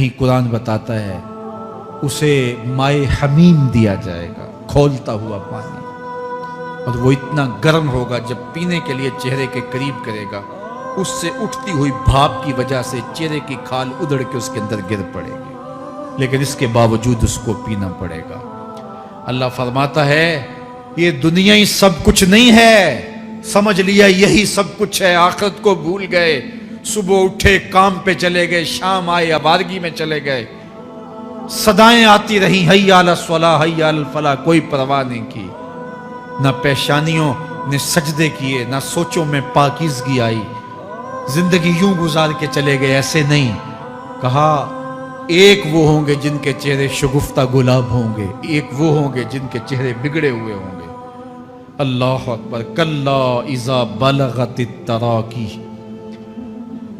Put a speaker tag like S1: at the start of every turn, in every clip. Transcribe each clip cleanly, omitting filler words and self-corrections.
S1: ही कुरान बताता है उसे माए हमीम दिया जाएगा, खौलता हुआ पानी, और वो इतना गर्म होगा जब पीने के लिए चेहरे के करीब करेगा, उससे उठती हुई भाप की वजह से चेहरे की खाल उधड़ के उसके अंदर गिर पड़ेगी, लेकिन इसके बावजूद उसको पीना पड़ेगा। अल्लाह फरमाता है ये दुनिया ही सब कुछ नहीं है, समझ लिया यही सब कुछ है, आखिरत को भूल गए, सुबह उठे काम पे चले गए, शाम आए आबादगी में चले गए, सदाएं आती रही हय्या अला स्वला हय्या अल फला, कोई परवाह नहीं की, ना पेशानियों ने सजदे किए, ना सोचों में पाकीज़गी आई, जिंदगी यूं गुजार के चले गए। ऐसे नहीं, कहा एक वो होंगे जिनके चेहरे शगुफ्ता गुलाब होंगे, एक वो होंगे जिनके चेहरे बिगड़े हुए होंगे। अल्लाह अकबर। कल्ला इज़ा बलगतित तराकी,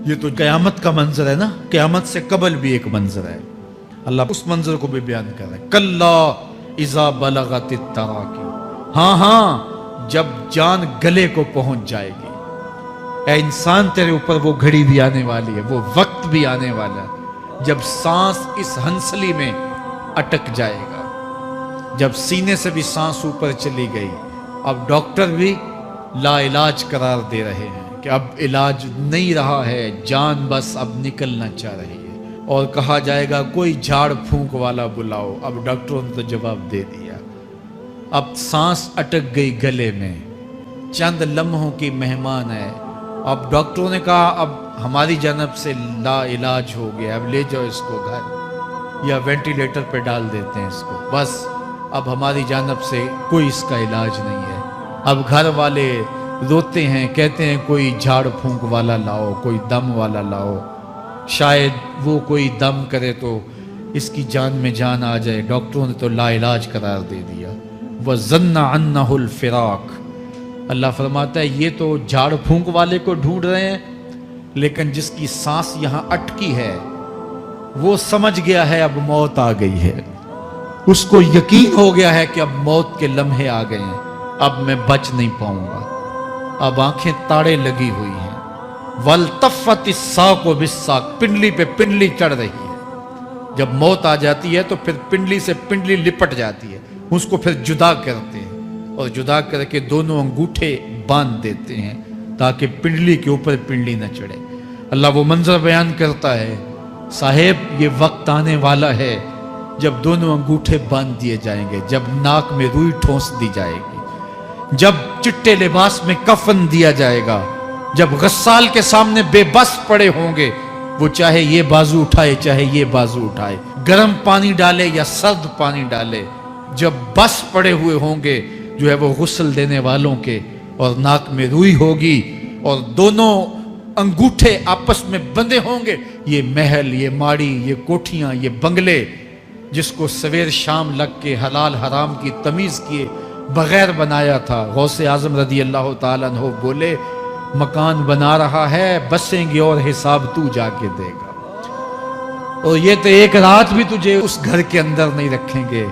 S1: ये तो क़यामत का मंजर है ना, क़यामत से कबल भी एक मंजर है, अल्लाह उस मंजर को भी बयान कर रहा है। कल्ला इज़ा बलगतित तराकी, हाँ हाँ जब जान गले को पहुंच जाएगी। ऐ इंसान तेरे ऊपर वो घड़ी भी आने वाली है, वो वक्त भी आने वाला है जब सांस इस हंसली में अटक जाएगा, जब सीने से भी सांस ऊपर चली गई। अब डॉक्टर भी लाइलाज करार दे रहे हैं कि अब इलाज नहीं रहा है, जान बस अब निकलना चाह रही है, और कहा जाएगा कोई झाड़ फूंक वाला बुलाओ। अब डॉक्टरों ने तो जवाब दे दिया, अब सांस अटक गई गले में, चंद लम्हों की मेहमान है। अब डॉक्टरों ने कहा अब हमारी जानब से ला इलाज हो गया, अब ले जाओ इसको घर या वेंटिलेटर पे डाल देते हैं इसको, बस अब हमारी जानब से कोई इसका इलाज नहीं है। अब घर वाले रोते हैं, कहते हैं कोई झाड़ फूंक वाला लाओ, कोई दम वाला लाओ, शायद वो कोई दम करे तो इसकी जान में जान आ जाए। डॉक्टरों ने तो ला इलाज करार दे दिया। वज़न्ना अन्नहुल फिराक, अल्लाह फरमाता है ये तो झाड़ फूंक वाले को ढूंढ रहे हैं, लेकिन जिसकी सांस यहाँ अटकी है वो समझ गया है अब मौत आ गई है, उसको यकीन हो गया है कि अब मौत के लम्हे आ गए हैं, अब मैं बच नहीं पाऊंगा। अब आंखें ताड़े लगी हुई हैं। वल्तफ़तिस साक़ु बिस्साक़, पिंडली पे पिंडली चढ़ रही है। जब मौत आ जाती है तो फिर पिंडली से पिंडली लिपट जाती है, उसको फिर जुदा करते हैं और जुदा करके दोनों अंगूठे बांध देते हैं ताकि पिंडली के ऊपर पिंडली न चढ़े। अल्लाह वो मंजर बयान करता है, साहेब ये वक्त आने वाला है जब दोनों अंगूठे बांध दिए जाएंगे, जब नाक में रुई ठोंस दी जाएगी, जब चिट्टे लिबास में कफन दिया जाएगा, जब गस्साल के सामने बेबस पड़े होंगे, वो चाहे ये बाजू उठाए चाहे ये बाजू उठाए, गर्म पानी डाले या सर्द पानी डाले, जब बस पड़े हुए होंगे जो है वो गुस्ल देने वालों के, और नाक में रुई होगी और दोनों अंगूठे आपस में बंधे होंगे। ये महल, ये माड़ी, ये कोठियां, ये बंगले जिसको सवेर शाम लग के हलाल हराम की तमीज़ किए बगैर बनाया था। गौसे आज़म रदी अल्लाह ताला अन्हु बोले मकान बना रहा है, बसेंगे और हिसाब तू जाके देगा, और ये तो एक रात भी तुझे उस घर के अंदर नहीं रखेंगे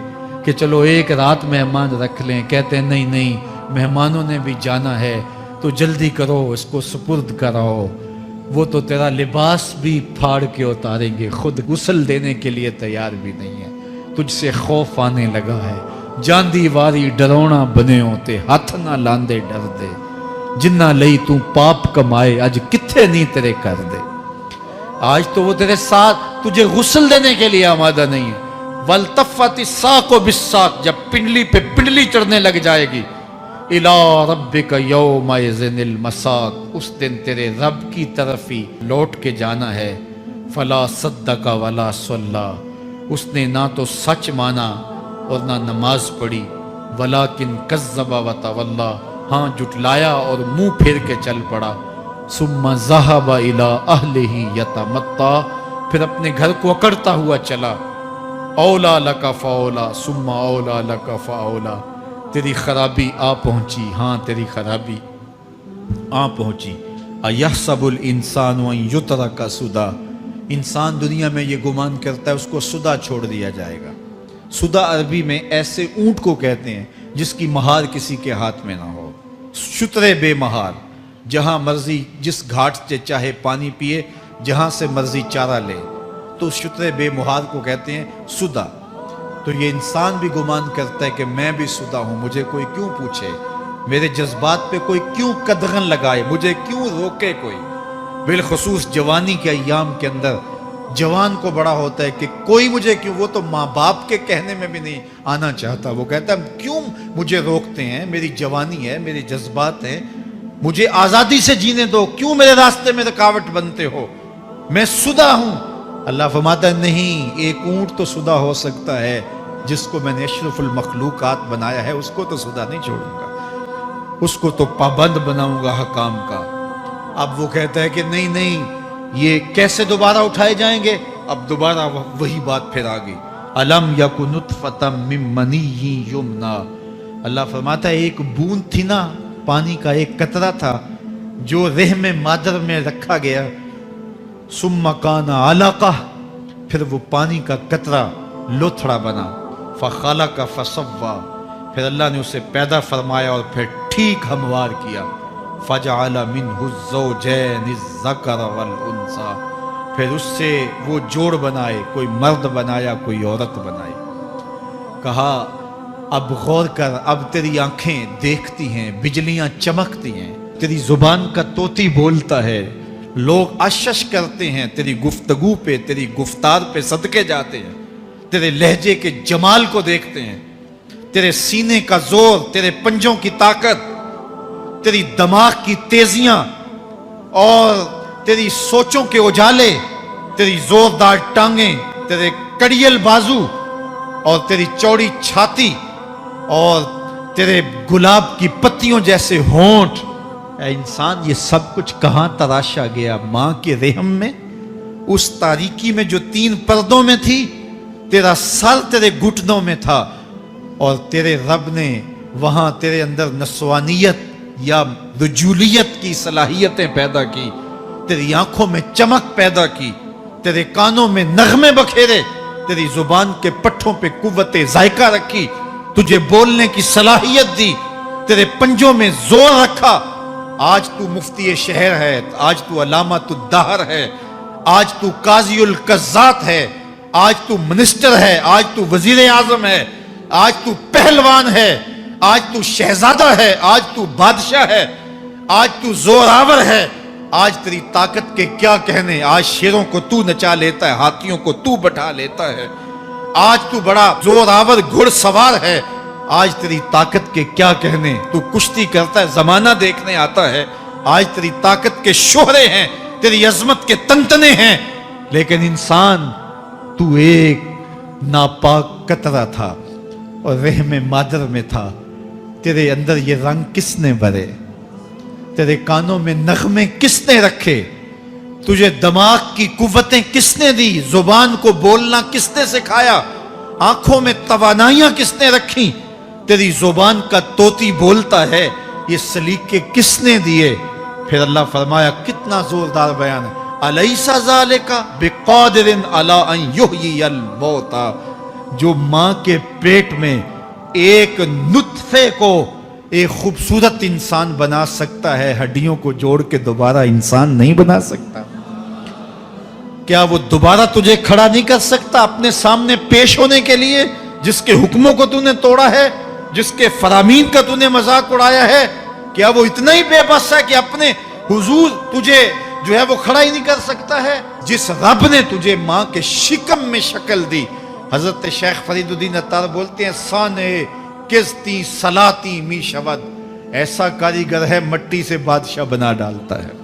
S1: कि चलो एक रात मेहमान रख लें। कहते हैं नहीं नहीं, मेहमानों ने भी जाना है तो जल्दी करो, इसको सुपुर्द कराओ। वो तो तेरा लिबास भी फाड़ के उतारेंगे, खुद गुस्ल देने के लिए तैयार भी नहीं है। तुझसे खौफ आने लगा है, जांदी वारी डरोना बने होते, हाथ ना लांदे डर दे, जिन्ना लई तू पाप कमाए अज किथे नहीं तेरे कर दे। आज तो वो तेरे साथ तुझे गुस्ल देने के लिए आमादा नहीं है। वल्तफ़तिस साक़ु बिस्साक़, जब पिंडली पे पिंडली चढ़ने लग जाएगी, इला रब्बिका यौमइज़िनिल मसाक़, उस दिन तेरे रब की तरफ ही लौट के जाना है। फला सद्दक़ वला सल्ला, उसने ना तो सच माना और ना नमाज पढ़ी, वलाकिन कज़्ज़ब व तवल्ला, हाँ जुटलाया और मुंह फेर के चल पड़ा। सुम्मा ज़हब इला अहलिही यतमत्ता, फिर अपने घर को अकड़ता हुआ चला। औला लका फ़औला सुम्मा औला लका फ़औला, तेरी खराबी आ पहुंची, हाँ तेरी खराबी आ पहुंची। अयहसबुल इंसान व युतरका सुदा, इंसान दुनिया में ये गुमान करता है उसको सुदा छोड़ दिया जाएगा। सुदा अरबी में ऐसे ऊंट को कहते हैं जिसकी महार किसी के हाथ में ना हो, शुतरे बेमहार, जहां मर्जी जिस घाट से चाहे पानी पिए, जहां से मर्जी चारा ले। तो उस शुतरे बेमुहार को कहते हैं सुदा। तो ये इंसान भी गुमान करता है कि मैं भी सुदा हूं, मुझे कोई क्यों पूछे, मेरे जज्बात पे कोई क्यों कदगन लगाए, मुझे क्यों रोके कोई। बिलखुसूस जवानी के अय्याम के अंदर जवान को बड़ा होता है कि कोई मुझे क्यों, वो तो माँ बाप के कहने में भी नहीं आना चाहता, वो कहता है क्यों मुझे रोकते हैं, मेरी जवानी है, मेरे जज्बात हैं, मुझे आज़ादी से जीने दो, क्यों मेरे रास्ते में रुकावट बनते हो, मैं सुदा हूं। अल्लाह फरमाता है नहीं, एक ऊंट तो सुदा हो सकता है, जिसको मैंने अशरफुल मखलूकात बनाया है उसको तो सुदा नहीं छोड़ूंगा, उसको तो पाबंद बनाऊंगा हकाम का। अब वो कहता है कि नहीं नहीं, ये कैसे दोबारा उठाए जाएंगे। अब दोबारा वही बात फिर आ गई, अलम यकु नुतफतम मिन मनीय्यि युमना। अल्लाह फरमाता है एक बूंद थी ना, पानी का एक कतरा था जो रहम मादर में रखा गया, सुम्मा काना अलका, फिर वो पानी का कतरा लोथड़ा बना, फखलका फसव्वा, फिर अल्लाह ने उसे पैदा फरमाया और फिर ठीक हमवार किया, फजअल मिन्हु ज़ौजैनि ज़कर वल उन्सा, फिर उससे वो जोड़ बनाए, कोई मर्द बनाया कोई औरत बनाई। कहा अब गौर कर, अब तेरी आंखें देखती हैं, बिजलियां चमकती हैं, तेरी जुबान का तोती बोलता है, लोग आश्चर्य करते हैं तेरी गुफ्तगू पे, तेरी गुफ्तार पे सदके जाते हैं, तेरे लहजे के जमाल को देखते हैं, तेरे सीने का जोर, तेरे पंजों की ताकत, तेरी दिमाग की तेजियां और तेरी सोचों के उजाले, तेरी जोरदार टांगें, तेरे कड़ियल बाजू और तेरी चौड़ी छाती और तेरे गुलाब की पत्तियों जैसे होंठ। ऐ इंसान, ये सब कुछ कहां तराशा गया, मां के रहम में, उस तारीकी में जो 3 पर्दों में थी, तेरा सर तेरे घुटनों में था और तेरे रब ने वहां तेरे अंदर नस्वानियत या रजूलियत की सलाहियतें पैदा की, तेरी आंखों में चमक पैदा की, तेरे कानों में नगमे बखेरे, तेरी जुबान के पट्ठों पे कुव्वते जायका रखी, तुझे बोलने की सलाहियत दी, तेरे पंजों में जोर रखा। आज तू मुफ्ती शहर है, आज तू अलामतुद्दहर है, आज तू काज़ीउल कज़्ज़ात है, आज तू मिनिस्टर है, आज तू वजीर आजम है, आज तू पहलवान है, आज तू शहजादा है, आज तू बादशाह है, आज तू जोरावर है, आज तेरी ताकत के क्या कहने, आज शेरों को तू नचा लेता है, हाथियों को तू बैठा लेता है, आज तू बड़ा जोरावर घुड़सवार है, आज तेरी ताकत के क्या कहने, तू कुश्ती करता है, जमाना देखने आता है, आज तेरी ताकत के शोहरे हैं, तेरी अजमत के तंतने हैं। लेकिन इंसान, तू एक नापाक कतरा था और रहम मादर में था, तेरे अंदर ये रंग किसने भरे, तेरे कानों में नगमे किसने रखे, तुझे दिमाग की कुव्वतें किसने दी, जुबान को बोलना किसने सिखाया, आंखों में तवानाइयां किसने रखी, तेरी जुबान का तोती बोलता है, ये सलीके किसने दिए। फिर अल्लाह फरमाया, कितना जोरदार बयान है, अलैसा ज़ालिका बिक़ादिरिन अला अन युहयियल मौता, जो मां के पेट में एक नुत्फे को एक खूबसूरत इंसान बना सकता है, हड्डियों को जोड़ के दोबारा इंसान नहीं बना सकता। क्या वो दोबारा तुझे खड़ा नहीं कर सकता अपने सामने पेश होने के लिए, जिसके हुक्मों को तूने तोड़ा है, जिसके फरामीन का तूने मजाक उड़ाया है? क्या वो इतना ही बेबस है कि अपने हुजूर तुझे जो है वो खड़ा ही नहीं कर सकता है? जिस रब ने तुझे मां के शिकम में शक्ल दी, हजरत शेख फरीदुद्दीन अत्तार बोलते हैं, साने किस्ती सलाती मी शवद, ऐसा कारीगर है मट्टी से बादशाह बना डालता है।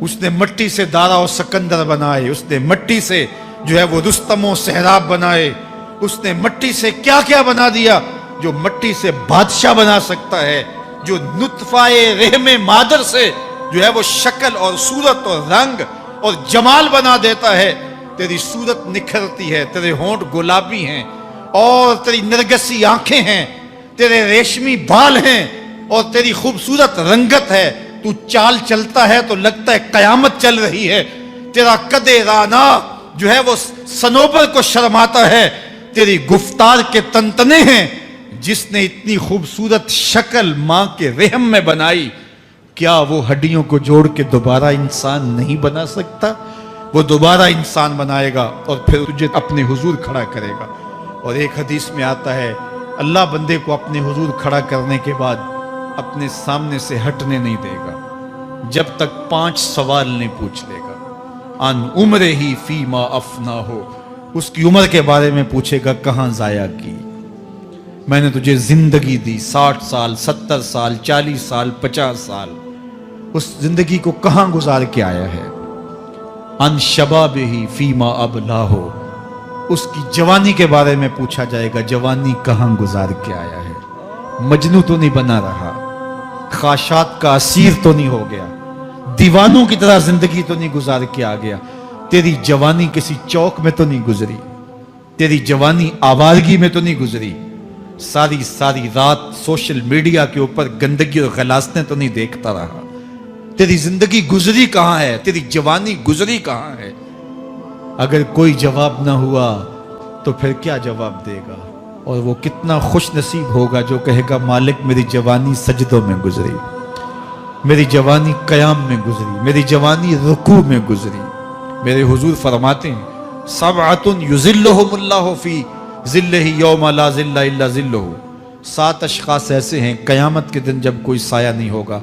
S1: उसने मट्टी से दारा और सिकंदर बनाए, उसने मट्टी से जो है वो रुस्तम और सहराब बनाए, उसने मट्टी से क्या क्या बना दिया, जो मट्टी से बादशाह बना सकता है, जो नुत्फाए रहमे मादर से जो है वो शक्ल और सूरत और रंग और जमाल बना देता है। तेरी सूरत निखरती है, तेरे होंठ गुलाबी हैं और तेरी नरगसी आंखें हैं, तेरे रेशमी बाल हैं और तेरी खूबसूरत रंगत है। तू चाल चलता है तो लगता है कयामत चल रही है। तेरा कदे राना जो है वो सनोबर को शर्माता है। तेरी गुफ्तार के तंतने हैं। जिसने इतनी खूबसूरत शक्ल मां के रहम में बनाई, क्या वो हड्डियों को जोड़ के दोबारा इंसान नहीं बना सकता? وہ دوبارہ انسان بنائے گا اور پھر تجھے اپنے حضور کھڑا کرے گا۔ اور ایک حدیث میں آتا ہے اللہ بندے کو اپنے حضور کھڑا کرنے کے بعد اپنے سامنے سے ہٹنے نہیں دے گا جب تک 5 سوال نہیں پوچھ لے گا۔ ان عمر ہی فیما افنا ہو، اس کی عمر کے بارے میں پوچھے گا کہاں ضائع کی، میں نے تجھے زندگی دی 60 سال 70 سال 40 سال 50 سال، اس زندگی کو کہاں گزار کے آیا ہے۔ ان شباب ہی فیما ابلا ہو، اس کی جوانی کے بارے میں پوچھا جائے گا جوانی کہاں گزار کے آیا ہے، مجنوں تو نہیں بنا رہا، خواہشات کا اسیر تو نہیں ہو گیا، دیوانوں کی طرح زندگی تو نہیں گزار کے آ گیا، تیری جوانی کسی چوک میں تو نہیں گزری، تیری جوانی آوارگی میں تو نہیں گزری، ساری رات سوشل میڈیا کے اوپر گندگی اور غلاستیں تو نہیں دیکھتا رہا، تیری زندگی گزری کہاں ہے، تیری جوانی گزری کہاں ہے۔ اگر کوئی جواب نہ ہوا تو پھر کیا جواب دے گا، اور وہ کتنا خوش نصیب ہوگا جو کہے گا مالک میری جوانی سجدوں میں گزری، میری جوانی قیام میں گزری، میری جوانی رکوع میں گزری۔ میرے حضور فرماتے ہیں سبعۃ یظلھم اللہ فی ظلہ یوم لا ظل الا ظلہ، 7 اشخاص ایسے ہیں قیامت کے دن جب کوئی سایہ نہیں ہوگا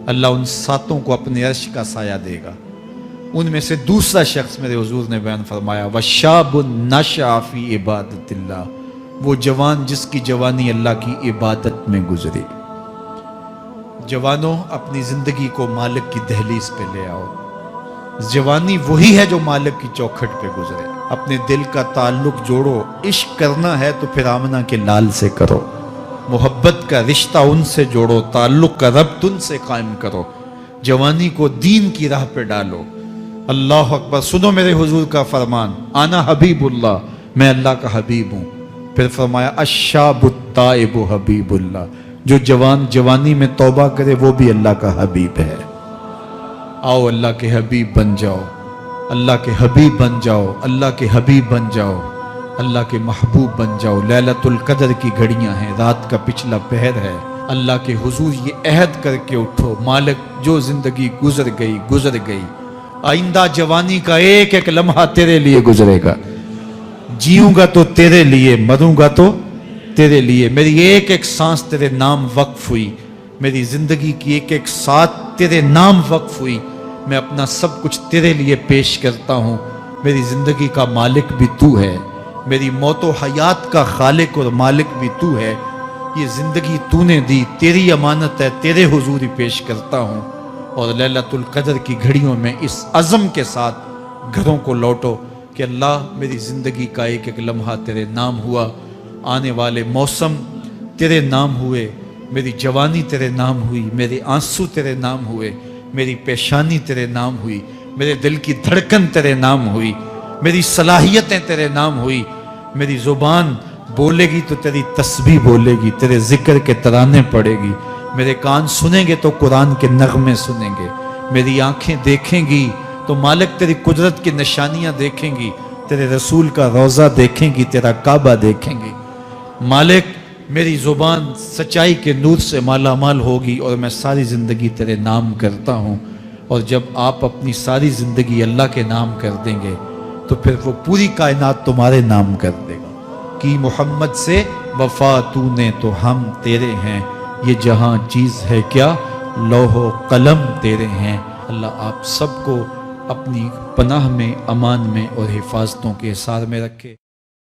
S1: اللہ ان 7 کو اپنے عرش کا سایہ دے گا۔ ان میں سے دوسرا شخص میرے حضور نے بیان فرمایا وشاب نشأ فی عبادت اللہ، وہ جوان جس کی جوانی اللہ کی عبادت میں گزری۔ جوانوں اپنی زندگی کو مالک کی دہلیز پہ لے آؤ، جوانی وہی ہے جو مالک کی چوکھٹ پہ گزرے۔ اپنے دل کا تعلق جوڑو، عشق کرنا ہے تو پھر آمنہ کے لال سے کرو، محبت کا رشتہ ان سے جوڑو، تعلق کا ربط ان سے قائم کرو، جوانی کو دین کی راہ پہ ڈالو۔ اللہ اکبر، سنو میرے حضور کا فرمان، انا حبیب اللہ، میں اللہ کا حبیب ہوں۔ پھر فرمایا الشاب التائب حبیب اللہ، جو جوان جوانی میں توبہ کرے وہ بھی اللہ کا حبیب ہے۔ آؤ اللہ کے حبیب بن جاؤ، اللہ کے حبیب بن جاؤ، اللہ کے حبیب بن جاؤ، اللہ کے محبوب بن جاؤ۔ لیلۃ القدر کی گھڑیاں ہیں، رات کا پچھلا پہر ہے، اللہ کے حضور یہ عہد کر کے اٹھو مالک جو زندگی گزر گئی آئندہ جوانی کا ایک ایک لمحہ تیرے لیے گزرے گا، جیوں گا تو تیرے لیے، مروں گا تو تیرے لیے، میری ایک ایک سانس تیرے نام وقف ہوئی، میری زندگی کی ایک ایک ساتھ تیرے نام وقف ہوئی، میں اپنا سب کچھ تیرے لیے پیش کرتا ہوں۔ میری زندگی کا مالک بھی تو ہے، میری موت و حیات کا خالق اور مالک بھی تو ہے، یہ زندگی تو نے دی، تیری امانت ہے، تیرے حضور ہی پیش کرتا ہوں۔ اور لیلۃ القدر کی گھڑیوں میں اس عزم کے ساتھ گھروں کو لوٹو کہ اللہ میری زندگی کا ایک ایک لمحہ تیرے نام ہوا، آنے والے موسم تیرے نام ہوئے، میری جوانی تیرے نام ہوئی، میرے آنسو تیرے نام ہوئے، میری پیشانی تیرے نام ہوئی، میرے دل کی دھڑکن تیرے نام ہوئی، میری صلاحیتیں تیرے نام ہوئی، میری زبان بولے گی تو تیری تسبیح بولے گی، تیرے ذکر کے ترانے پڑے گی، میرے کان سنیں گے تو قرآن کے نغمے سنیں گے، میری آنکھیں دیکھیں گی تو مالک تیری قدرت کی نشانیاں دیکھیں گی، تیرے رسول کا روضہ دیکھیں گی، تیرا کعبہ دیکھیں گی۔ مالک میری زبان سچائی کے نور سے مالا مال ہوگی اور میں ساری زندگی تیرے نام کرتا ہوں۔ اور جب آپ اپنی ساری زندگی اللہ کے نام کر دیں گے تو پھر وہ پوری کائنات تمہارے نام کر دے گا۔ کہ محمد سے وفا تو نے تو ہم تیرے ہیں، یہ جہاں چیز ہے کیا لوح و قلم تیرے ہیں۔ اللہ آپ سب کو اپنی پناہ میں، امان میں اور حفاظتوں کے حصار میں رکھے۔